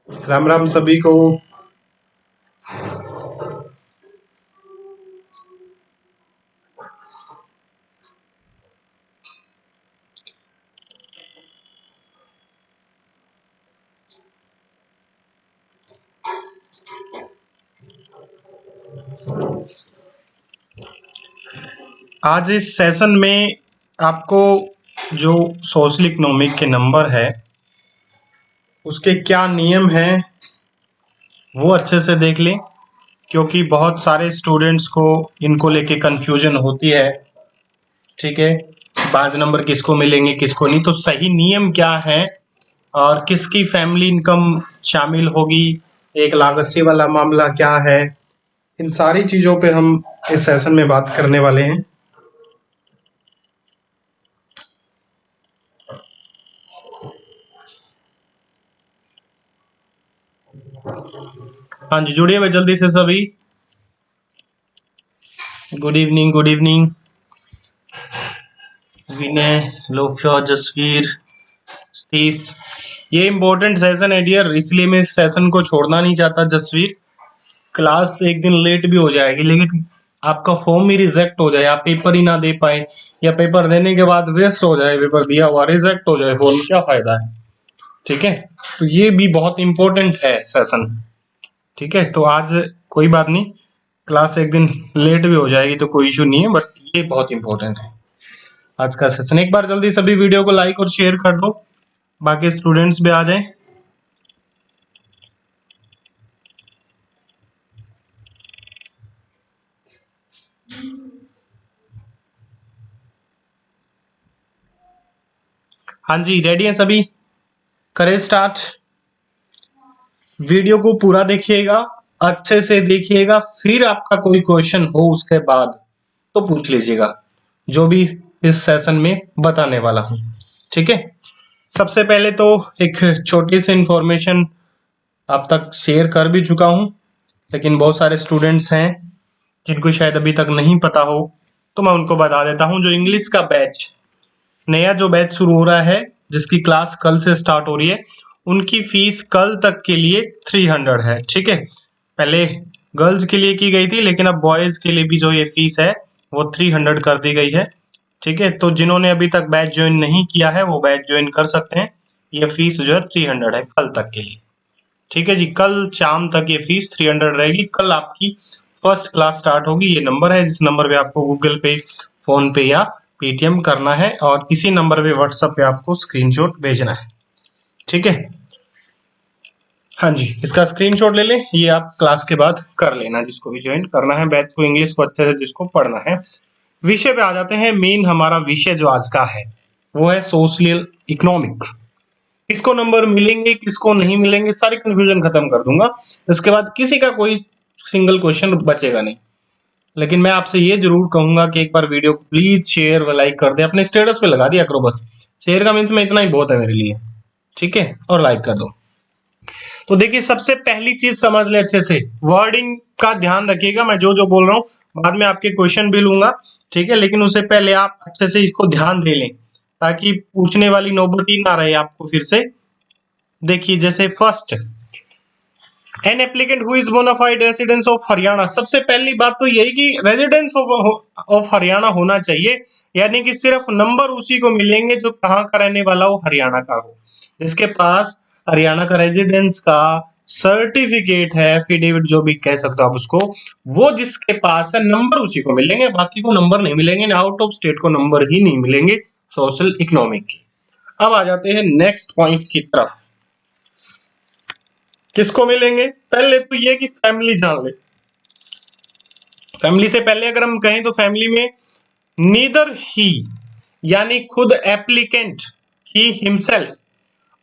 राम राम सभी को। आज इस सेशन में आपको जो सोशल इकोनॉमिक के नंबर है उसके क्या नियम हैं वो अच्छे से देख लें, क्योंकि बहुत सारे स्टूडेंट्स को इनको लेके कंफ्यूजन होती है। ठीक है, 5 नंबर किसको मिलेंगे किसको नहीं, तो सही नियम क्या है और किसकी फैमिली इनकम शामिल होगी, 1,80,000 वाला मामला क्या है, इन सारी चीज़ों पे हम इस सेशन में बात करने वाले हैं। हाँ जी, जुड़िए भाई जल्दी से सभी। Good evening, good evening. Vinay, लोफ्या, जसवीर, सतीश। ये इम्पोर्टेंट सेशन है डियर, इसलिए मैं इस सेशन को छोड़ना नहीं चाहता। जसवीर, क्लास एक दिन लेट भी हो जाएगी, लेकिन आपका फॉर्म ही रिजेक्ट हो जाए, आप पेपर ही ना दे पाए, या पेपर देने के बाद वेस्ट हो जाए, पेपर दिया हुआ रिजेक्ट हो जाए फॉर्म, क्या फायदा है। ठीक है, तो ये भी बहुत इम्पोर्टेंट है सेशन। ठीक है, तो आज कोई बात नहीं, क्लास एक दिन लेट भी हो जाएगी तो कोई इशू नहीं है, बट ये बहुत इंपॉर्टेंट है आज का सेशन। एक बार जल्दी सभी वीडियो को लाइक और शेयर कर दो, बाकी स्टूडेंट्स भी आ जाएं। हाँ जी, रेडी हैं सभी, करें स्टार्ट। वीडियो को पूरा देखिएगा, अच्छे से देखिएगा, फिर आपका कोई क्वेश्चन हो उसके बाद तो पूछ लीजिएगा, जो भी इस सेशन में बताने वाला हूं। ठीक है, सबसे पहले तो एक छोटी सी इंफॉर्मेशन आप तक शेयर कर भी चुका हूं, लेकिन बहुत सारे स्टूडेंट्स हैं जिनको शायद अभी तक नहीं पता हो, तो मैं उनको बता देता हूं। जो इंग्लिश का बैच, नया जो बैच शुरू हो रहा है, जिसकी क्लास कल से स्टार्ट हो रही है, उनकी फीस कल तक के लिए 300 है। ठीक है, पहले गर्ल्स के लिए की गई थी, लेकिन अब बॉयज के लिए भी जो ये फीस है वो 300 कर दी गई है। ठीक है, तो जिन्होंने अभी तक बैच ज्वाइन नहीं किया है वो बैच ज्वाइन कर सकते हैं। ये फीस जो है 300 है कल तक के लिए। ठीक है जी, कल शाम तक ये फीस 300 रहेगी। कल आपकी फर्स्ट क्लास स्टार्ट होगी। ये नंबर है, जिस नंबर पे आपको गूगल पे, फोन पे या पेटीएम करना है, और इसी नंबर पे व्हाट्सएप पे आपको स्क्रीनशॉट भेजना है। ठीक है, हाँ जी, इसका स्क्रीनशॉट ले लें, ये आप क्लास के बाद कर लेना, जिसको भी ज्वाइन करना है बैच को, इंग्लिश को अच्छे से जिसको पढ़ना है। विषय पे आ जाते हैं। मेन हमारा विषय जो आज का है वो है सोशल इकोनॉमिक। किसको नंबर मिलेंगे किसको नहीं मिलेंगे, सारी कंफ्यूजन खत्म कर दूंगा। इसके बाद किसी का कोई सिंगल क्वेश्चन बचेगा नहीं। लेकिन मैं आपसे ये जरूर कहूंगा कि एक बार वीडियो को प्लीज शेयर व लाइक कर दे, अपने स्टेटस पे लगा दिया करो बस। शेयर का मीन्स में इतना ही बहुत है मेरे लिए। ठीक है, और लाइक कर दो। तो देखिए, सबसे पहली चीज समझ ले अच्छे से, वर्डिंग का ध्यान रखिएगा। मैं जो जो बोल रहा हूँ बाद में आपके क्वेश्चन भी लूंगा। ठीक है, लेकिन उससे पहले आप अच्छे से इसको ध्यान दे लें, ताकि पूछने वाली नौबत ही ना रहे आपको फिर से। देखिए, जैसे first, an applicant who is bonafide residence of Haryana. सबसे पहली बात तो यही कि रेजिडेंस ऑफ हरियाणा होना चाहिए, यानी कि सिर्फ नंबर उसी को मिलेंगे जो कहाँ का रहने वाला हो, हरियाणा का हो, जिसके पास हरियाणा का रेजिडेंस का सर्टिफिकेट है, एफिडेविट जो भी कह सकते हो आप उसको, वो जिसके पास है नंबर उसी को मिलेंगे, बाकी को नंबर नहीं मिलेंगे, आउट ऑफ स्टेट को नंबर ही नहीं मिलेंगे सोशल इकोनॉमिक के। अब आ जाते हैं नेक्स्ट पॉइंट की तरफ। किसको मिलेंगे, पहले तो ये कि फैमिली जान ले। फैमिली से पहले अगर हम कहें तो फैमिली में नीदर ही, यानी खुद एप्लीकेंट, ही हिमसेल्फ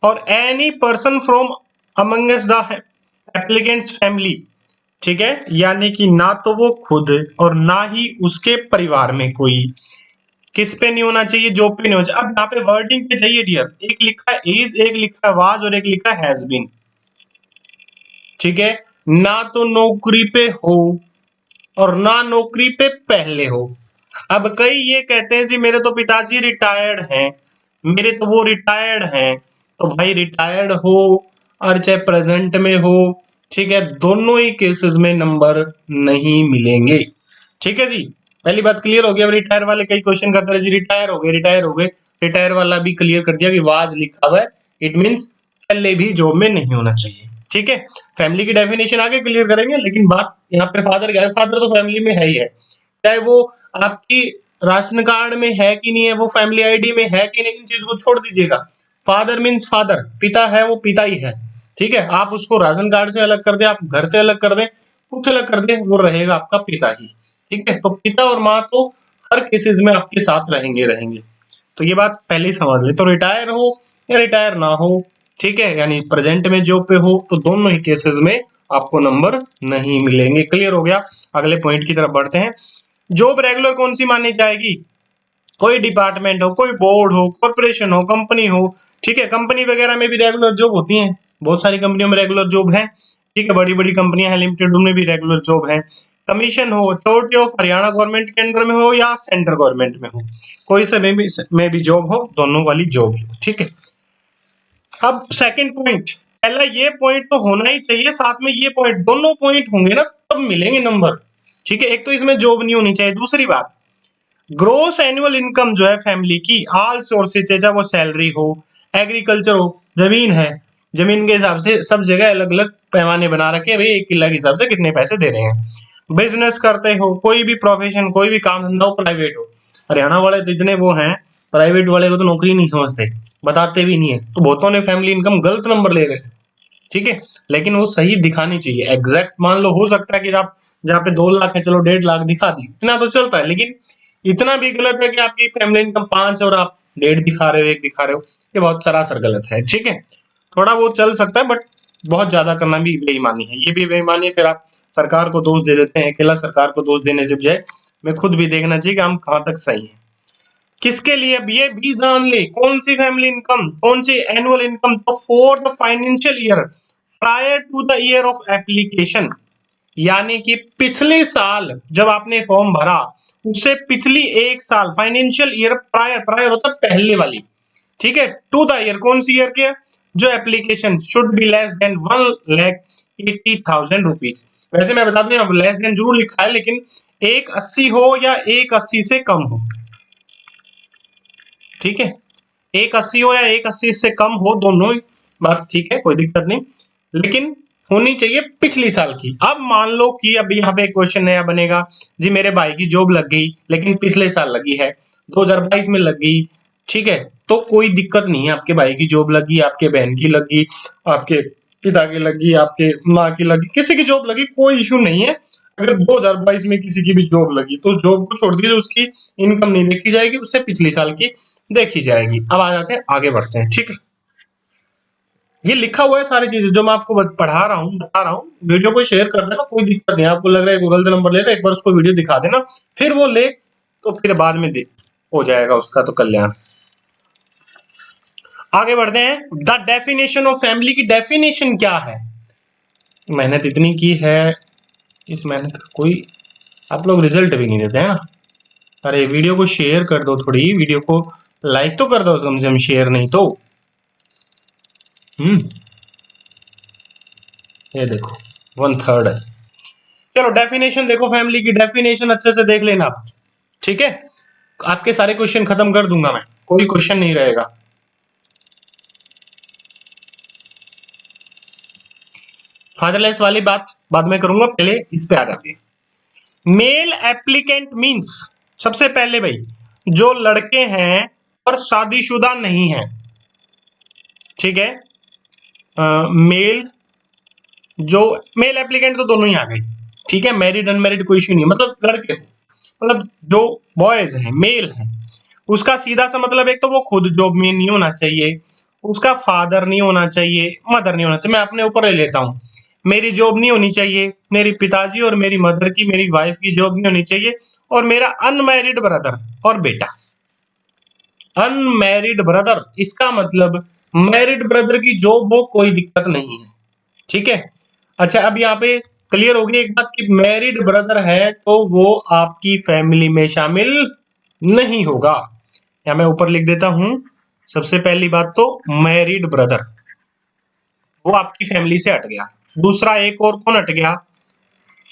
और any person from amongst the applicants family. ठीक है, यानी कि ना तो वो खुद और ना ही उसके परिवार में कोई, किस पे नहीं होना चाहिए, जॉब पे नहीं होना चाहिए। अब यहाँ पे वर्डिंग पे चाहिए डियर, एक लिखा है इज, एक लिखा है वाज और एक लिखा है हैज बीन। ठीक है, ना तो नौकरी पे हो और ना नौकरी पे पहले हो। अब कई ये कहते हैं जी मेरे तो पिताजी रिटायर्ड हैं, मेरे तो वो रिटायर्ड हैं, तो भाई रिटायर्ड हो और चाहे प्रेजेंट में हो, ठीक है, दोनों ही केसेस में नंबर नहीं मिलेंगे। ठीक है जी, पहली बात क्लियर हो गई। अब रिटायर वाले कई क्वेश्चन करते हैं जी, रिटायर हो गए। रिटायर वाला भी क्लियर कर दिया कि वाज लिखा हुआ है, इट मींस पहले भी जॉब में नहीं होना चाहिए। ठीक है, फैमिली की डेफिनेशन आगे क्लियर करेंगे, लेकिन बात यहाँ पे फादर क्या है, फादर तो फैमिली में है ही है, चाहे वो आपकी राशन कार्ड में है कि नहीं है, वो फैमिली आईडी में है कि नहीं, इन चीज को छोड़ दीजिएगा। फादर मीन्स फादर, पिता है वो पिता ही है। ठीक है, आप उसको राशन कार्ड से अलग कर दे, आप घर से अलग कर दे, कुछ अलग कर दे, वो रहेगा आपका पिता ही। ठीक है, तो पिता और माँ तो हर केसेस में आपके साथ रहेंगे। तो ये बात पहले ही समझ ले। तो रिटायर हो या रिटायर ना हो, ठीक है, यानी प्रेजेंट में जॉब पे हो, तो दोनों ही केसेस में आपको नंबर नहीं मिलेंगे। क्लियर हो गया। अगले पॉइंट की तरफ बढ़ते हैं। जॉब रेगुलर कौन सी मानी जाएगी? कोई डिपार्टमेंट हो, कोई बोर्ड हो, कॉर्पोरेशन हो, कंपनी हो। ठीक है, कंपनी वगैरह में भी रेगुलर जॉब होती है, बहुत सारी कंपनियों में रेगुलर जॉब है। ठीक है, बड़ी बड़ी कंपनियां हैं लिमिटेड, उनमें भी रेगुलर जॉब है। कमीशन हो, अथॉरिटी ऑफ हरियाणा गवर्नमेंट के अंडर में हो या सेंट्रल गवर्नमेंट में हो, कोई से में भी जॉब हो, दोनों वाली जॉब हो। ठीक है, अब सेकंड पॉइंट, पहला ये पॉइंट तो होना ही चाहिए, साथ में ये पॉइंट, दोनों पॉइंट होंगे ना तब मिलेंगे नंबर। ठीक है, एक तो इसमें जॉब नहीं होनी चाहिए, दूसरी बात ग्रोस एनुअल इनकम जो है फैमिली की, ऑल सोर्सेज है, चाहे वो सैलरी हो, एग्रीकल्चर हो, जमीन है, जमीन के हिसाब से सब जगह अलग अलग पैमाने बना रखे हैं, भाई 1 किला के हिसाब से कितने पैसे दे रहे हैं। बिजनेस करते हो, कोई भी प्रोफेशन, कोई भी काम धंधा हो, प्राइवेट हो, हरियाणा वाले तो इतने वो हैं, प्राइवेट वाले को तो नौकरी नहीं समझते, बताते भी नहीं है, तो बहुतों ने फैमिली इनकम गलत नंबर ले रहे हैं। ठीक है, लेकिन वो सही दिखानी चाहिए, एग्जैक्ट। मान लो हो सकता है कि आप जहाँ पे 2 लाख है, चलो 1.5 लाख दिखा दी, इतना तो चलता है, लेकिन इतना भी गलत है कि आपकी फैमिली इनकम 5 और आप 1.5 दिखा रहे हो, 1 दिखा रहे हो, ये बहुत सरासर गलत है। ठीक है, थोड़ा वो चल सकता है, बट बहुत ज्यादा करना भी बेईमानी है, ये भी बेईमानी है। फिर आप सरकार को दोष दे देते हैं, अकेला सरकार को दोष देने से बजाय मैं खुद भी देखना चाहिए कि हम कहाँ तक सही है। किसके लिए? अब ये भी जान ले, कौन सी फैमिली इनकम, कौन सी एनुअल इनकम, तो for the financial year prior to the year of application, यानी कि पिछले साल जब आपने फॉर्म भरा उससे पिछली 1 साल, फाइनेंशियल ईयर प्रायर, प्रायर होता है पहले वाली। ठीक है, टू द ईयर, कौन सी ईयर के? जो application should be less than 1,80,000 rupees. वैसे मैं बता दूं अब लेस देन जरूर लिखा है, लेकिन 180 हो या 180 से कम हो। ठीक है, 180 हो या 180 से कम हो, दोनों बात ठीक है, कोई दिक्कत नहीं, लेकिन होनी चाहिए पिछली साल की। अब मान लो कि अब यहाँ पे क्वेश्चन नया बनेगा जी, मेरे भाई की जॉब लग गई लेकिन पिछले साल लगी है, 2022 में लग गई। ठीक है, तो कोई दिक्कत नहीं है, आपके भाई की जॉब लगी, आपके बहन की लगी, आपके पिता की लगी, आपके माँ की लगी, किसी की जॉब लगी, कोई इशू नहीं है। अगर 2022 में किसी की भी जॉब लगी तो जॉब को छोड़ दीजिए, उसकी इनकम नहीं देखी जाएगी, उससे पिछली साल की देखी जाएगी। अब आ जाते हैं, आगे बढ़ते हैं। ठीक है, ये लिखा हुआ है सारी चीजें जो मैं आपको पढ़ा रहा हूँ, बता रहा हूँ। वीडियो को शेयर कर देना, कोई दिक्कत नहीं। आपको लग रहा है गूगल से नंबर ले रहा है, एक बार उसको वीडियो दिखा देना, फिर वो ले तो फिर बाद में हो जाएगा उसका तो कल्याण। आगे बढ़ते हैं। द डेफिनेशन ऑफ फैमिली की डेफिनेशन क्या है? मेहनत इतनी की है, इस मेहनत का कोई आप लोग रिजल्ट भी नहीं देते हैं ना। अरे वीडियो को शेयर कर दो, थोड़ी वीडियो को लाइक तो कर दो कम से कम, शेयर नहीं तो। ये देखो 1/3 है। चलो डेफिनेशन देखो, फैमिली की डेफिनेशन अच्छे से देख लेना आप। ठीक है, आपके सारे क्वेश्चन खत्म कर दूंगा मैं, कोई क्वेश्चन नहीं रहेगा। फादरलेस वाली बात बाद में करूंगा, पहले इस पे आ जाते हैं। मेल एप्लीकेंट मींस, सबसे पहले भाई जो लड़के हैं और शादीशुदा नहीं है। ठीक है, मेल, जो मेल एप्लीकेंट तो दोनों ही आ गई। ठीक है, मैरिड अनमैरिड कोई इश्यू नहीं, मतलब लड़के, मतलब जो बॉयज हैं, मेल हैं, उसका सीधा सा मतलब एक तो वो खुद जॉब में नहीं होना चाहिए, उसका फादर नहीं होना चाहिए, मदर नहीं होना चाहिए। मैं अपने ऊपर ले लेता हूँ, मेरी जॉब नहीं होनी चाहिए, मेरी पिताजी और मेरी मदर की, मेरी वाइफ की जॉब नहीं होनी चाहिए, और मेरा अनमैरिड ब्रदर और बेटा। अनमैरिड ब्रदर, इसका मतलब मैरिड ब्रदर की जॉब हो, कोई दिक्कत नहीं है। ठीक है, अच्छा अब यहाँ पे क्लियर होगी एक बात कि मैरिड ब्रदर है तो वो आपकी फैमिली में शामिल नहीं होगा। या मैं ऊपर लिख देता हूं, सबसे पहली बात तो मैरिड ब्रदर, वो आपकी फैमिली से हट गया। दूसरा एक और कौन हट गया,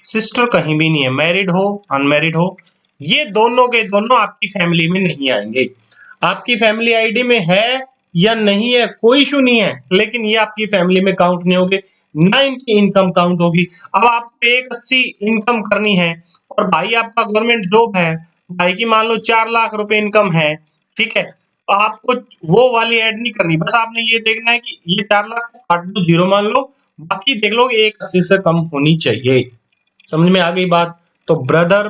सिस्टर कहीं भी नहीं है, मैरिड हो अनमैरिड हो, ये दोनों के दोनों आपकी फैमिली में नहीं आएंगे। आपकी फैमिली आईडी में है या नहीं है कोई इशू नहीं है, लेकिन ये आपकी फैमिली में काउंट नहीं होंगे, ना इनकी इनकम काउंट होगी। अब आपको 180 इनकम करनी है और भाई आपका गवर्नमेंट जॉब है, भाई की मान लो 4 लाख रुपए इनकम है, ठीक है, तो आपको वो वाली ऐड नहीं करनी, बस आपने ये देखना है कि ये 4 लाख को काट दो, जीरो मान लो, बाकी देख लो 180 से कम होनी चाहिए। समझ में आ गई बात। तो ब्रदर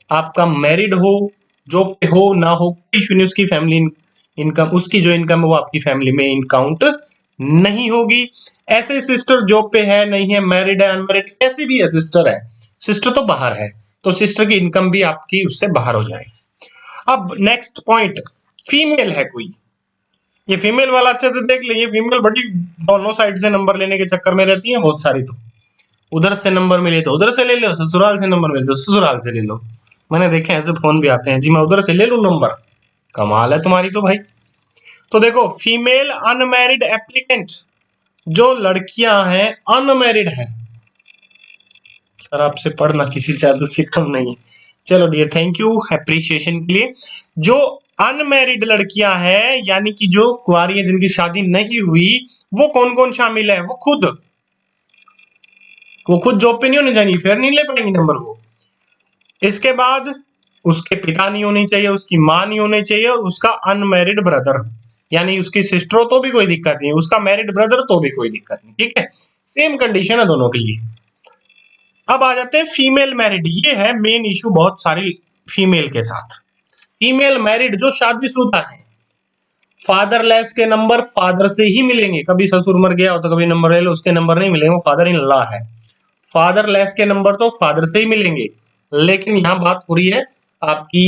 आपका मैरिड हो, जॉब पे हो ना हो, कोई इशू नहीं, उसकी फैमिली इनकम, उसकी जो इनकम है वो आपकी फैमिली में इन काउंट नहीं होगी। ऐसे सिस्टर जॉब पे है नहीं है, मैरिड है अनमैरिड, कैसी भी है सिस्टर है, सिस्टर तो बाहर है, तो सिस्टर की इनकम भी आपकी उससे बाहर हो जाएगी। अब नेक्स्ट पॉइंट, फीमेल है कोई, ये फीमेल वाला अच्छे से देख ले, ये फीमेल बड़ी दोनों साइड से नंबर लेने के चक्कर में रहती है बहुत सारी, तो उधर से नंबर मिले तो उधर से ले लो, ससुराल से नंबर मिले तो ससुराल से ले लो। मैंने देखे ऐसे फोन भी आते हैं, जी मैं उधर से ले लूं नंबर, कमाल है तुम्हारी तो भाई। तो देखो फीमेल अनमैरिड एप्लीकेंट, जो लड़कियां हैं अनमैरिड है, सर आपसे पढ़ना किसी जादू से कम नहीं, चलो डियर थैंक यू एप्रिसिएशन के लिए। जो अनमैरिड लड़कियां हैं यानी कि जो कुंवारी है, जिनकी शादी नहीं हुई, वो कौन कौन शामिल है, वो खुद जॉब पे नहीं होनी चाहिए, फिर नहीं ले पाएंगे नंबर वो। इसके बाद उसके पिता नहीं होने चाहिए, उसकी मां नहीं होनी चाहिए, और उसका अनमैरिड ब्रदर, यानी उसकी सिस्टर हो तो भी कोई दिक्कत नहीं, उसका मैरिड ब्रदर तो भी कोई दिक्कत नहीं, ठीक है, सेम कंडीशन है दोनों के लिए। अब आ जाते हैं फीमेल मैरिड, ये है मेन इशू बहुत सारी फीमेल के साथ। फीमेल मैरिड जो शादीशुदा है, फादरलेस के नंबर फादर से ही मिलेंगे, कभी ससुर मर गया हो तो कभी नंबर ले लो, उसके नंबर नहीं मिलेंगे, वो फादर इन लॉ है। फादरलेस के नंबर तो फादर से ही मिलेंगे, लेकिन यहाँ बात हो रही है आपकी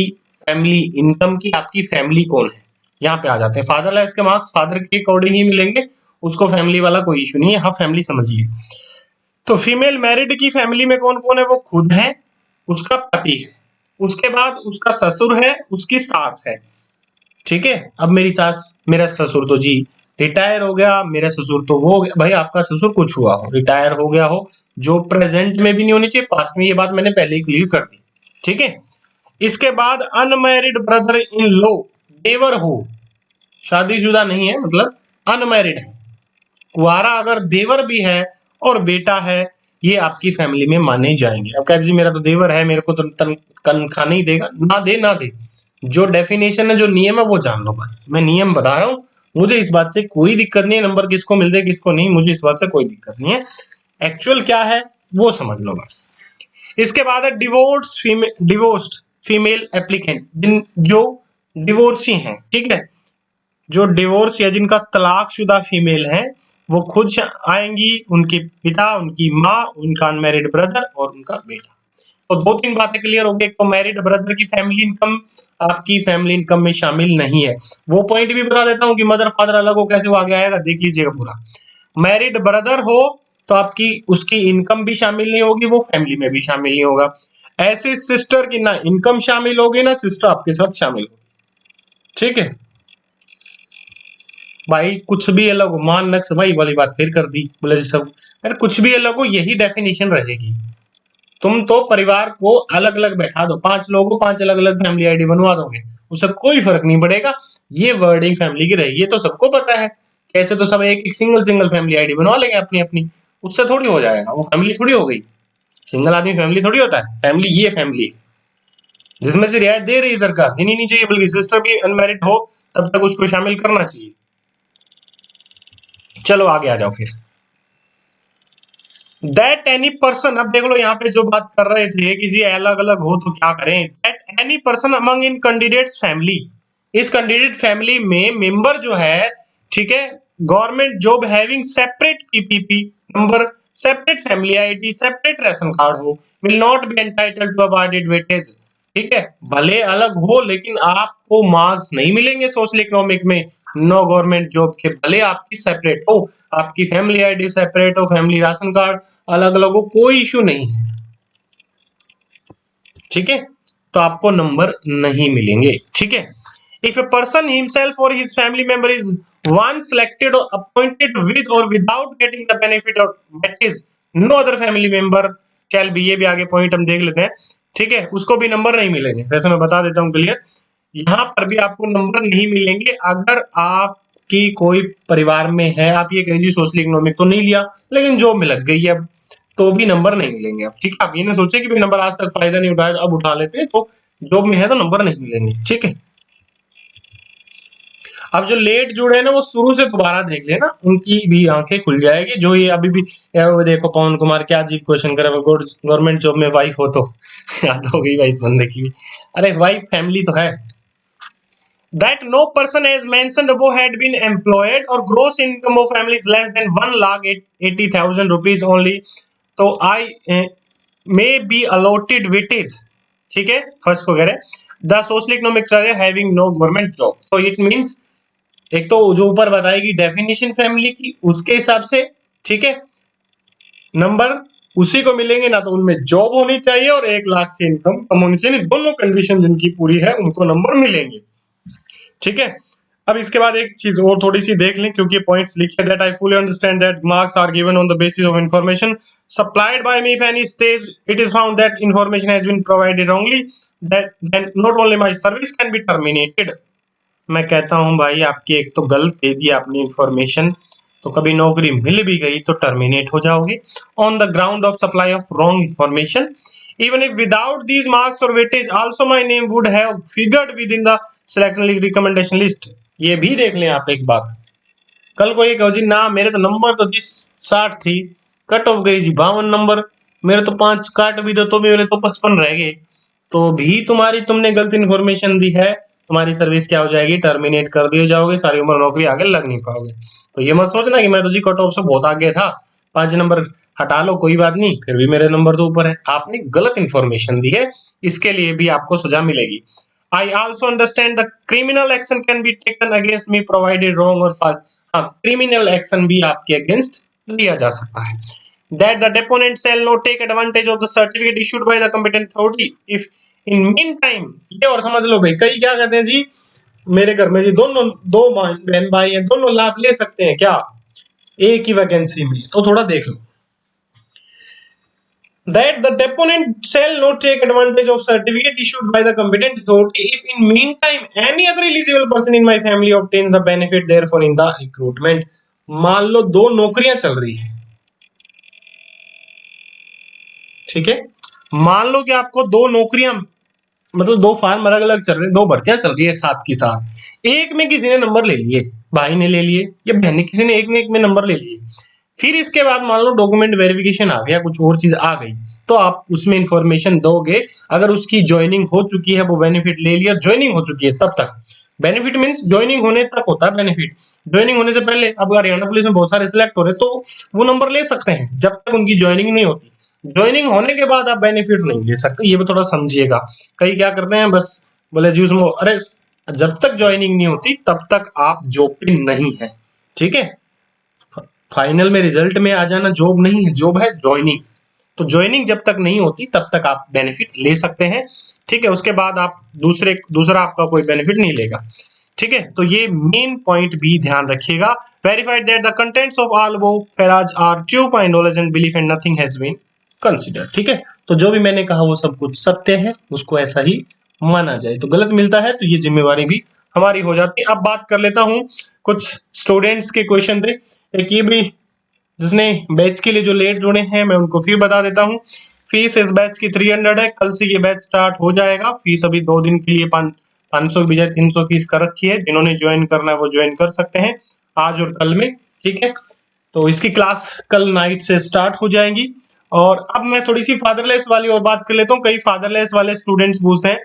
फैमिली इनकम की, आपकी फैमिली कौन है, यहाँ पे आ जाते हैं। फादरलेस के मार्क्स फादर के अकॉर्डिंग ही मिलेंगे, उसको फैमिली वाला कोई इशू नहीं है, हाँ फैमिली समझिए। तो फीमेल मैरिड की फैमिली में कौन कौन है, वो खुद है, उसका पति है, उसके बाद उसका ससुर है, उसकी सास है, ठीक है। अब मेरी सास मेरा ससुर तो जी रिटायर हो गया, मेरा ससुर तो वो हो गया, भाई आपका ससुर कुछ हुआ हो, रिटायर हो गया हो, जो प्रेजेंट में भी नहीं होनी चाहिए, पास्ट में, ये बात मैंने पहले ही क्लियर कर दी, ठीक है। इसके बाद अनमैरिड ब्रदर इन लो, देवर हो, शादीशुदा नहीं है मतलब अनमैरिड है, कुआरा अगर देवर भी है और बेटा है, ये आपकी फैमिली में माने जाएंगे। अब कह जी मेरा तो देवर है, मेरे को तो तनख्वाह नहीं देगा, ना दे ना दे, जो डेफिनेशन है जो नियम है वो जान लो, बस मैं नियम बता रहा हूँ, मुझे इस बात से कोई दिक्कत नहीं है, नंबर किसको मिलते किसको नहीं, मुझे इस बात से कोई दिक्कत नहीं है, एक्चुअल क्या है वो समझ लो बस। इसके बाद है डिवोर्स्ड फीमेल एप्लीकेंट, जो डिवोर्सी हैं, ठीक है, जो डिवोर्स या जिनका तलाकशुदा फीमेल है, वो खुद आएंगी, उनके पिता, उनकी माँ, उनका अनमैरिड ब्रदर और उनका बेटा। तो 2-3 बातें क्लियर हो गई। तो मैरिड ब्रदर की फैमिली इनकम आपकी फैमिली इनकम में शामिल नहीं है। वो पॉइंट भी बता देता हूँ कि मदर फादर अलग हो कैसे वो आगे आएगा, देख लीजिएगा पूरा। मैरिड ब्रदर हो तो आपकी उसकी इनकम भी शामिल नहीं होगी, वो फैमिली में भी शामिल नहीं होगा। ऐसे सिस्टर की ना इनकम शामिल होगी ना सिस्टर आपके साथ शामिल होगी, ठीक है भाई। कुछ भी अलग हो, मान नक्स भाई वाली बात फिर कर दी, बोले जी सब, अरे कुछ भी अलग हो यही डेफिनेशन रहेगी। तुम तो परिवार को अलग अलग बैठा दो, 5 लोगों को 5 अलग अलग फैमिली आईडी बनवा दोगे, उससे कोई फर्क नहीं पड़ेगा, ये वर्डिंग फैमिली की रहेगी, ये तो सबको पता है। कैसे तो सब एक एक सिंगल फैमिली आईडी बनवा लेंगे अपनी अपनी, उससे थोड़ी हो जाएगा, वो फैमिली थोड़ी हो गई। सिंगल आदमी फैमिली थोड़ी होता है, फैमिली ये फैमिली है जिसमें से रियायत दे रही है सरकार, देनी नहीं चाहिए, बल्कि सिस्टर भी अनमैरिड हो तब तक उसको शामिल करना चाहिए। चलो आगे आ जाओ फिर। दैट एनी पर्सन, अब देख लो यहाँ पे जो बात कर रहे थे कि जी अलग अलग हो तो क्या करें, that any person among in candidates family, इस कैंडिडेट फैमिली में मेंबर जो है, ठीक है, government job having separate PPP number, separate family ID, separate ration card हो, will not be entitled to awarded weightage, ठीक है, भले अलग हो लेकिन आपको मार्क्स नहीं मिलेंगे सोशल इकोनॉमिक में, नो गवर्नमेंट जॉब के, भले आपकी सेपरेट हो, आपकी फैमिली आईडी सेपरेट हो, फैमिली राशन कार्ड अलग अलग हो, कोई इशू नहीं है, ठीक है, तो आपको नंबर नहीं मिलेंगे, ठीक है। इफ ए पर्सन हिमसेल्फ और his family member is one selected और अपॉइंटेड विद और without getting the benefit of that is no other family member shall be, ये भी आगे पॉइंट हम देख लेते हैं, ठीक है, उसको भी नंबर नहीं मिलेंगे। वैसे मैं बता देता हूं क्लियर, यहाँ पर भी आपको नंबर नहीं मिलेंगे अगर आपकी कोई परिवार में है, आप ये कहें जी सोशल इकोनॉमिक तो नहीं लिया लेकिन जॉब में लग गई है अब, तो भी नंबर नहीं मिलेंगे। अब ठीक है, आप ये ना सोचे कि भाई नंबर आज तक फायदा नहीं उठाया अब उठा लेते हैं, तो जॉब में है तो नंबर नहीं मिलेंगे, ठीक है। अब जो लेट जुड़े हैं ना वो शुरू से दोबारा देख लेना, उनकी भी आंखें खुल जाएगी। जो ये अभी भी वो देखो पवन कुमार क्या अजीब क्वेश्चन करे, गवर्नमेंट जॉब में वाइफ हो तो याद हो गई भाई इस बंदे की भी। अरे वाइफ फैमिली तो है। That no person as mentioned above had been employed or gross income of family is less than 1,80,000 rupees only, तो I may be allotted weightage, ठीक है, फर्स्ट वगैरह the social economic criteria having no government job. तो it means एक तो जो ऊपर बताएगी डेफिनेशन फैमिली की उसके हिसाब से, ठीक है, नंबर उसी को मिलेंगे ना, तो उनमें जॉब होनी चाहिए और 1 लाख से इनकम कम होनी चाहिए, दोनों कंडीशन जिनकी पूरी है उनको नंबर मिलेंगे, ठीक है। अब इसके बाद एक चीज और थोड़ी सी देख लें क्योंकि पॉइंट्स लिखे, that I fully understand that marks are given on the basis of information supplied by me, if any stage it is found that information has been provided wrongly, that then not only my service can be terminated. मैं कहता हूं भाई आपकी एक तो गलत दे दी आपने information, तो कभी नौकरी मिल भी गई तो टर्मिनेट हो जाओगे on the ground of supply of wrong information. Even if without these marks or weightage, also my name would have figured within the selection recommendation list. ये भी देख लें आप एक बात, कल को ये कहो जी ना मेरे तो नंबर तो 60 थी, कट ऑफ गई जी 52 नंबर, मेरे तो 5 काट भी दो तो मेरे तो 55 रह गए, तो भी तुम्हारी तुमने गलत इन्फॉर्मेशन दी है, तुम्हारी सर्विस क्या हो जाएगी, टर्मिनेट कर दिए जाओगे, सारी उम्र नौकरी आगे लग नहीं पाओगे। तो ये मत सोचना कि मैं तो जी कट ऑफ से बहुत आगे था, 5 नंबर हटा लो कोई बात नहीं, फिर भी मेरे नंबर तो ऊपर है, आपने गलत इन्फॉर्मेशन दी है, इसके लिए भी आपको सजा मिलेगी। I also understand the criminal action can be taken against me provided wrong or false. हाँ, क्रिमिनल एक्शन भी आपके अगेंस्ट लिया जा सकता है। That the deponent shall not take advantage of the certificate issued by the competent authority if in meantime, ये और समझ लो भाई, कई क्या कहते हैं जी मेरे घर में जी दोनों दो बहन भाई हैं, दोनों लाभ ले सकते हैं क्या एक ही वैकेंसी में, तो थोड़ा देख लो। That the deponent shall not take advantage of certificate issued by the competent authority if in meantime any other eligible person in my family obtains the benefit therefore in the recruitment। मान लो 2 नौकरियां चल रही है, ठीक है, मान लो कि आपको 2 नौकरियां मतलब 2 फार्म अलग अलग चल रहे हैं, 2 भर्तियां चल रही है साथ की साथ, एक में किसी ने नंबर ले लिए, भाई ने ले लिए या बहन ने, किसी ने एक में नंबर ले लिए, फिर इसके बाद मान लो डॉक्यूमेंट वेरिफिकेशन आ गया, कुछ और चीज आ गई, तो आप उसमें इंफॉर्मेशन दोगे, अगर उसकी ज्वाइनिंग हो चुकी है वो बेनिफिट ले लिया, ज्वाइनिंग हो चुकी है तब तक, बेनिफिट मींस ज्वाइनिंग होने तक होता है बेनिफिट, ज्वाइनिंग होने से पहले अब हरियाणा पुलिस में बहुत सारे सिलेक्ट हो रहे तो वो नंबर ले सकते हैं, जब तक उनकी ज्वाइनिंग नहीं होती, ज्वाइनिंग होने के बाद आप बेनिफिट नहीं ले सकते, ये भी थोड़ा समझिएगा। कई क्या करते हैं बस बोले जी उसमें, अरे जब तक ज्वाइनिंग नहीं होती तब तक आप जॉब पे नहीं है, ठीक है, फाइनल में रिजल्ट में आ जाना जॉब नहीं है, जॉब है ज्वाइनिंग, तो ज्वाइनिंग जब तक नहीं होती तब तक आप बेनिफिट ले सकते हैं, ठीक है, उसके बाद आप दूसरा आपका कोई बेनिफिट नहीं लेगा, ठीक है। तो ये मेन पॉइंट भी ध्यान रखिएगा। Verified that the contents of all वो फेराज are true by knowledge and belief and nothing has been consider, ठीक है, तो जो भी मैंने कहा वो सब कुछ सत्य है, उसको ऐसा ही माना जाए, तो गलत मिलता है तो ये जिम्मेवारी भी हमारी हो जाती है। अब बात कर लेता हूं, कुछ स्टूडेंट्स के क्वेश्चन थे, एक ये भी जिसने बैच के लिए जो लेट जुड़े हैं मैं उनको फिर बता देता हूं। फीस इस बैच की 300 है, कल से ये बैच स्टार्ट हो जाएगा, फीस अभी 2 दिन के लिए 500 की बजाय 300 फीस कर रखी है, जिन्होंने ज्वाइन करना है वो ज्वाइन कर सकते हैं आज और कल में, ठीक है, तो इसकी क्लास कल नाइट से स्टार्ट हो जाएंगी। और अब मैं थोड़ी सी फादरलेस वाली और बात कर लेता हूँ, कई फादरलेस वाले स्टूडेंट्स पूछते हैं,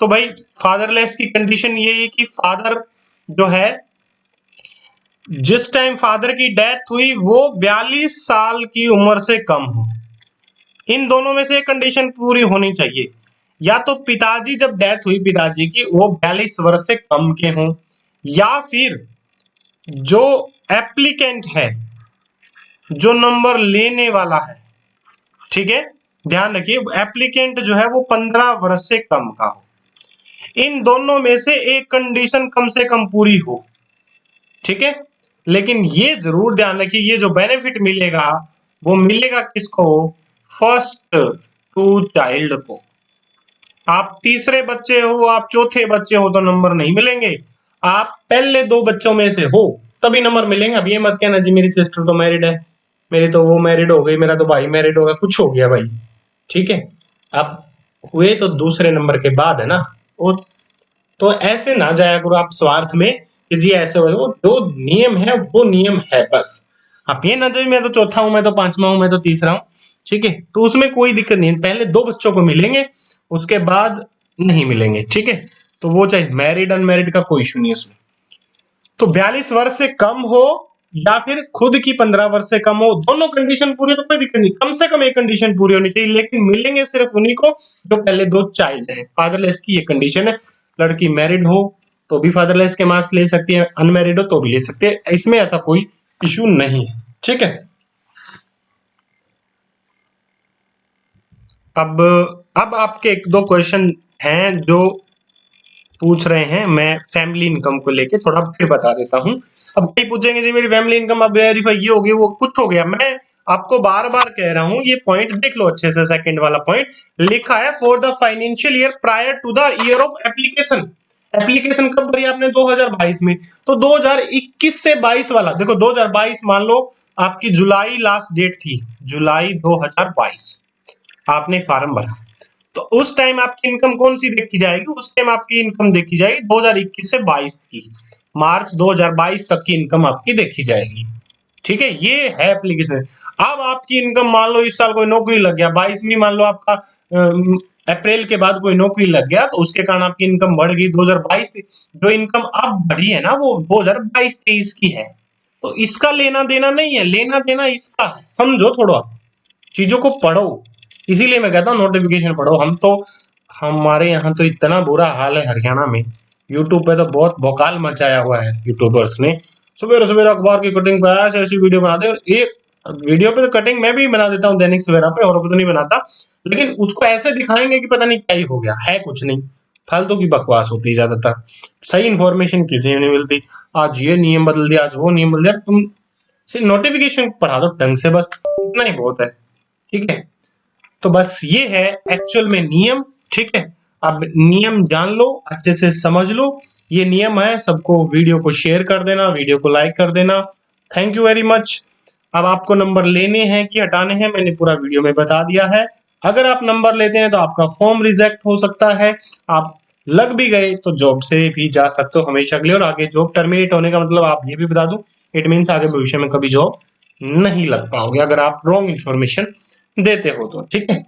तो भाई फादरलेस की कंडीशन ये है कि फादर जो है जिस टाइम फादर की डेथ हुई वो 42 साल की उम्र से कम हो, इन दोनों में से एक कंडीशन पूरी होनी चाहिए, या तो पिताजी जब डेथ हुई पिताजी की वो 42 वर्ष से कम के हों, या फिर जो एप्लीकेंट है जो नंबर लेने वाला है, ठीक है, ध्यान रखिए एप्लीकेंट जो है वो 15 वर्ष से कम का हो, इन दोनों में से एक कंडीशन कम से कम पूरी हो, ठीक है। लेकिन ये जरूर ध्यान रखिए, ये जो बेनिफिट मिलेगा वो मिलेगा किसको? फर्स्ट टू चाइल्ड को। आप तीसरे बच्चे हो, आप चौथे बच्चे हो तो नंबर नहीं मिलेंगे। आप पहले दो बच्चों में से हो तभी नंबर मिलेंगे। अब ये मत कहना जी मेरी सिस्टर तो मैरिड है, मेरी तो वो मैरिड हो गई, मेरा तो भाई मैरिड हो गया, कुछ हो गया भाई, ठीक है। आप हुए तो दूसरे नंबर के बाद है ना। वो तो ऐसे ना जाया करो आप स्वार्थ में कि जी ऐसे हो, वो जो नियम है वो नियम है बस। आप ये ना जाइए मैं तो चौथा हूं, मैं तो पांचवा हूं, मैं तो तीसरा हूं, ठीक है। तो उसमें कोई दिक्कत नहीं है, पहले दो बच्चों को मिलेंगे उसके बाद नहीं मिलेंगे, ठीक है। तो वो चाहे मैरिड अनमैरिड का कोई इशू नहीं है उसमें। तो 42 वर्ष से कम हो या फिर खुद की 15 वर्ष से कम हो, दोनों कंडीशन पूरी तो कोई दिक्कत नहीं, कम से कम एक कंडीशन पूरी होनी चाहिए। लेकिन मिलेंगे सिर्फ उन्हीं को जो पहले दो चाइल्ड हैं, फादरलेस की ये कंडीशन है। लड़की मैरिड हो तो भी फादरलेस के मार्क्स ले सकती है, अनमैरिड हो तो भी ले सकते हैं, इसमें ऐसा कोई इशू नहीं है, ठीक है। अब आपके एक दो क्वेश्चन हैं जो पूछ रहे हैं, मैं फैमिली इनकम को लेके थोड़ा फिर बता देता हूं। अब कई पूछेंगे जी मेरी फैमिली इनकम अब वेरीफाई ये हो गई वो कुछ हो गया। मैं आपको बार बार कह रहा हूं, ये पॉइंट देख लो अच्छे से, सेकंड वाला पॉइंट लिखा है for the financial year prior to the year of application. Application कब भरी आपने? 2022 में। तो 2021 से 22 वाला देखो, 2022 मान लो आपकी जुलाई लास्ट डेट थी, जुलाई 2022 आपने फॉर्म भरा, तो उस टाइम आपकी इनकम कौन सी देखी जाएगी? उस टाइम आपकी इनकम देखी जाएगी 2021 से 22 की, मार्च 2022 तक की इनकम आपकी देखी जाएगी, ठीक है। ये है एप्लीकेशन। अब आपकी इनकम मान लो इस साल कोई नौकरी लग गया, 22 में मान लो आपका अप्रैल के बाद कोई नौकरी लग गया, तो उसके कारण आपकी इनकम बढ़ गई 2022 जो इनकम अब बढ़ी है ना वो 2022-23 की है। तो इसका लेना देना नहीं है, लेना देना इसका है, समझो थोड़ा, चीजों को पढ़ो। इसीलिए मैं कहता हूँ नोटिफिकेशन पढ़ो। हम तो हमारे यहाँ तो इतना बुरा हाल है हरियाणा में, यूट्यूब पे तो बहुत भौकाल मचाया हुआ है यूट्यूबर्स ने। सवेरे सवेरे अखबार की कटिंग पे ऐसी ऐसी वीडियो बनाते हैं। एक वीडियो पे तो कटिंग मैं भी बना देता हूँ दैनिक सवेरा पे, और तो नहीं बनाता, लेकिन उसको ऐसे दिखाएंगे कि पता नहीं क्या ही हो गया है, कुछ नहीं, फालतू की बकवास होती है ज्यादातर, सही इन्फॉर्मेशन किसी ने नहीं मिलती। आज ये नियम बदल दिया, आज वो नियम बदल दिया, तुम सिर्फ नोटिफिकेशन पढ़ा दो ढंग से, बस इतना ही बहुत है, ठीक है। तो बस ये है एक्चुअल में नियम, ठीक है। अब नियम जान लो, अच्छे से समझ लो, ये नियम है। सबको वीडियो को शेयर कर देना, वीडियो को लाइक कर देना। Thank you very much. अब आपको नंबर लेने हैं कि हटाने हैं मैंने पूरा वीडियो में बता दिया है। अगर आप नंबर लेते हैं तो आपका फॉर्म रिजेक्ट हो सकता है, आप लग भी गए तो जॉब से भी जा सकते हो हमेशा के लिए। और आगे जॉब टर्मिनेट होने का मतलब आप ये भी बता दूं, इट मीन्स आगे भविष्य में कभी जॉब नहीं लग पाओगे अगर आप रॉन्ग इन्फॉर्मेशन देते हो तो, ठीक है।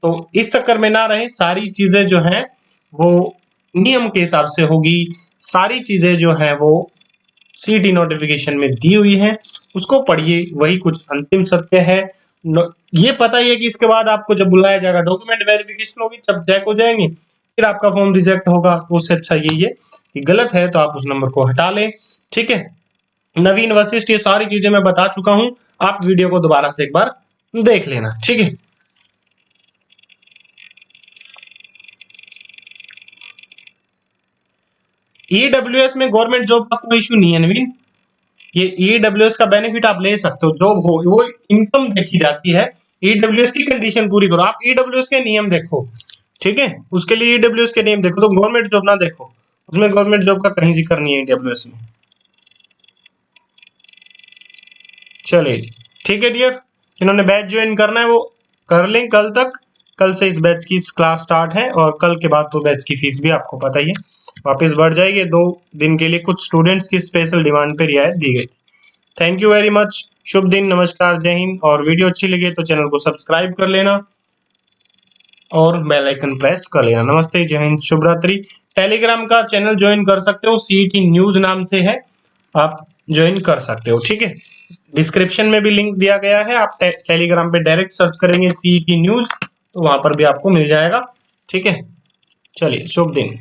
तो इस चक्कर में ना रहे, सारी चीजें जो हैं वो नियम के हिसाब से होगी, सारी चीजें जो हैं वो सीटी नोटिफिकेशन में दी हुई हैं, उसको पढ़िए, वही कुछ अंतिम सत्य है। ये पता ही है कि इसके बाद आपको जब बुलाया जाएगा डॉक्यूमेंट वेरिफिकेशन होगी, जब चेक हो जाएंगे फिर आपका फॉर्म रिजेक्ट होगा। तो उससे अच्छा यही है कि गलत है तो आप उस नंबर को हटा लें, ठीक है। नवीन वशिष्ठ ये सारी चीजें मैं बता चुका हूं, आप वीडियो को दोबारा से एक बार देख लेना, ठीक है। ईडब्ल्यूएस में गवर्नमेंट जॉब का कोई इशू नहीं है नवीन, ये ईडब्ल्यूएस का बेनिफिट आप ले सकते हो, जॉब हो वो इनकम देखी जाती है। ईडब्ल्यूएस की कंडीशन पूरी करो, आप ईडब्ल्यूएस के नियम देखो, ठीक है। उसके लिए ईडब्ल्यूएस के नियम देखो, तो गवर्नमेंट जॉब ना देखो, उसमें गवर्नमेंट जॉब का कहीं जिक्र नहीं है ईडब्ल्यूएस में। चलिए ठीक है डियर, इन्होंने बैच ज्वाइन करना है वो कर लें कल तक, कल से इस बैच की क्लास स्टार्ट है, और कल के बाद तो बैच की फीस भी आपको पता ही है वापस बढ़ जाएगी। 2 दिन के लिए कुछ स्टूडेंट्स की स्पेशल डिमांड पे रियायत दी गई। थैंक यू वेरी मच, शुभ दिन, नमस्कार, जय हिंद। और वीडियो अच्छी लगी तो चैनल को सब्सक्राइब कर लेना और बेल आइकन प्रेस कर लेना। नमस्ते, जय हिंद, शुभ रात्रि। टेलीग्राम का चैनल ज्वाइन कर सकते हो, सीईटी न्यूज नाम से है, आप ज्वाइन कर सकते हो, ठीक है। डिस्क्रिप्शन में भी लिंक दिया गया है, आप टेलीग्राम पे डायरेक्ट सर्च करेंगे सीईटी न्यूज तो वहां पर भी आपको मिल जाएगा, ठीक है। चलिए शुभ दिन।